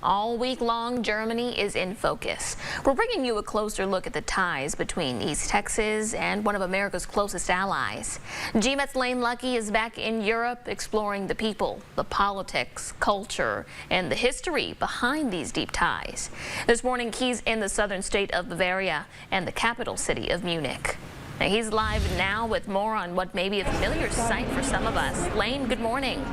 All week long, Germany is in focus. We're bringing you a closer look at the ties between East Texas and one of America's closest allies. GMET's Lane Luckie is back in Europe exploring the people, the politics, culture, and the history behind these deep ties. This morning, he's in the southern state of Bavaria and the capital city of Munich. Now, he's live now with more on what may be a familiar sight for some of us. Lane, good morning.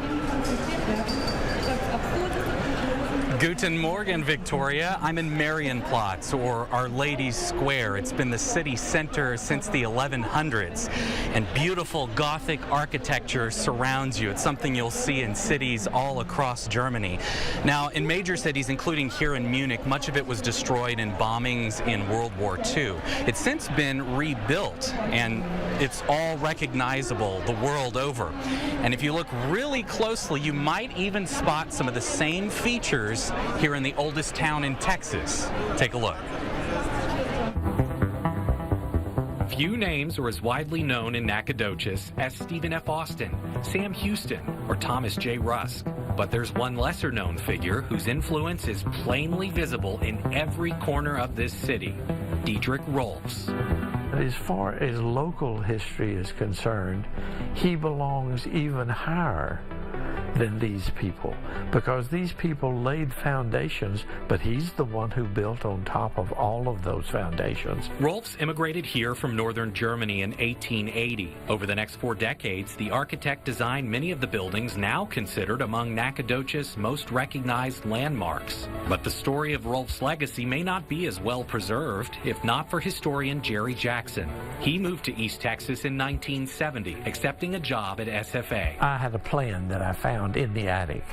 Guten Morgen, Victoria. I'm in Marienplatz, or Our Lady's Square. It's been the city center since the 1100s, and beautiful Gothic architecture surrounds you. It's something you'll see in cities all across Germany. Now, in major cities, including here in Munich, much of it was destroyed in bombings in World War II. It's since been rebuilt, and it's all recognizable the world over. And if you look really closely, you might even spot some of the same features here in the oldest town in Texas. Take a look. Few names are as widely known in Nacogdoches as Stephen F. Austin, Sam Houston, or Thomas J. Rusk. But there's one lesser-known figure whose influence is plainly visible in every corner of this city, Diedrich Rulfs. As far as local history is concerned, he belongs even higher than these people, because these people laid foundations, but he's the one who built on top of all of those foundations. Rulfs immigrated here from northern Germany in 1880. Over the next 4 decades, the architect designed many of the buildings now considered among Nacogdoches' most recognized landmarks. But the story of Rulfs' legacy may not be as well preserved if not for historian Jerry Jackson. He moved to East Texas in 1970, accepting a job at SFA. I had a plan that I found in the attic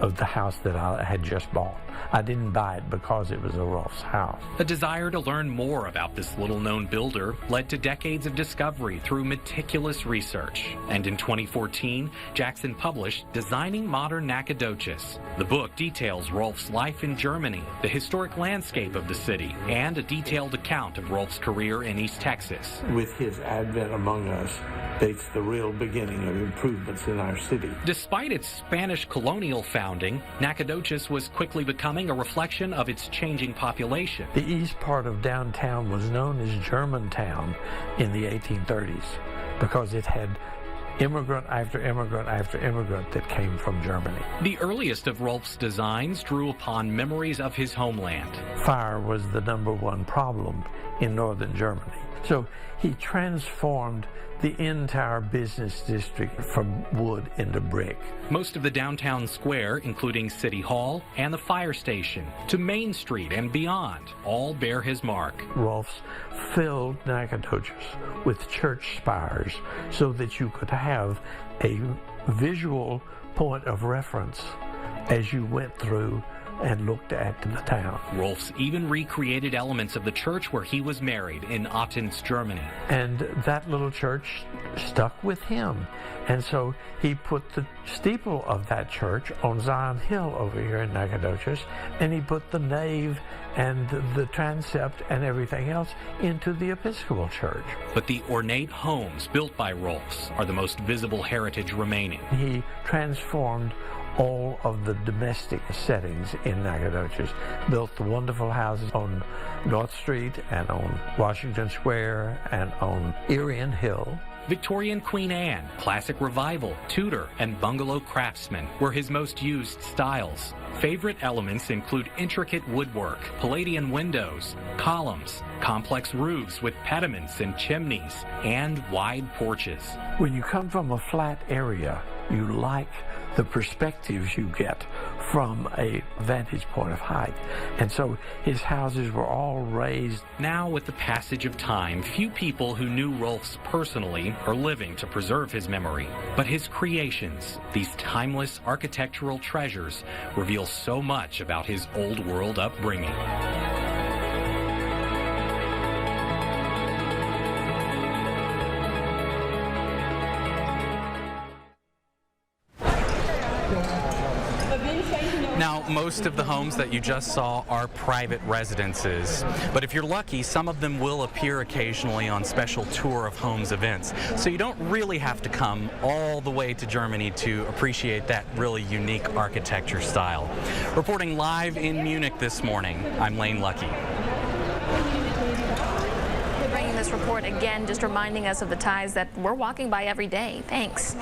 of the house that I had just bought. I didn't buy it because it was a Rulfs house. A desire to learn more about this little-known builder led to decades of discovery through meticulous research. And in 2014, Jackson published Designing Modern Nacogdoches. The book details Rulfs' life in Germany, the historic landscape of the city, and a detailed account of Rulfs' career in East Texas. With his advent among us dates the real beginning of improvements in our city. Despite its Spanish colonial founding, Nacogdoches was quickly becoming a reflection of its changing population. The east part of downtown was known as Germantown in the 1830s because it had immigrant after immigrant after immigrant that came from Germany. The earliest of Rulfs' designs drew upon memories of his homeland. Fire was the #1 problem in northern Germany. So he transformed the entire business district from wood into brick. Most of the downtown square, including City Hall and the fire station, to Main Street and beyond, all bear his mark. Rulfs filled Nacogdoches with church spires so that you could have a visual point of reference as you went through and looked at the town. Rulfs even recreated elements of the church where he was married in Ottenz, Germany. And that little church stuck with him. And so he put the steeple of that church on Zion Hill over here in Nacogdoches, and he put the nave and the transept and everything else into the Episcopal Church. But the ornate homes built by Rulfs are the most visible heritage remaining. He transformed all of the domestic settings in Nacogdoches, built the wonderful houses on North Street and on Washington Square and on Irian Hill. Victorian Queen Anne, Classic Revival, Tudor, and Bungalow Craftsman were his most used styles. Favorite elements include intricate woodwork, Palladian windows, columns, complex roofs with pediments and chimneys, and wide porches. When you come from a flat area, you like the perspectives you get from a vantage point of height. And so his houses were all raised. Now, with the passage of time, few people who knew Rulfs personally are living to preserve his memory. But his creations, these timeless architectural treasures, reveal so much about his old world upbringing. Now, most of the homes that you just saw are private residences. But if you're lucky, some of them will appear occasionally on special tour of homes events. So you don't really have to come all the way to Germany to appreciate that really unique architecture style. Reporting live in Munich this morning, I'm Luckie. Bringing this report again, just reminding us of the ties that we're walking by every day. Thanks.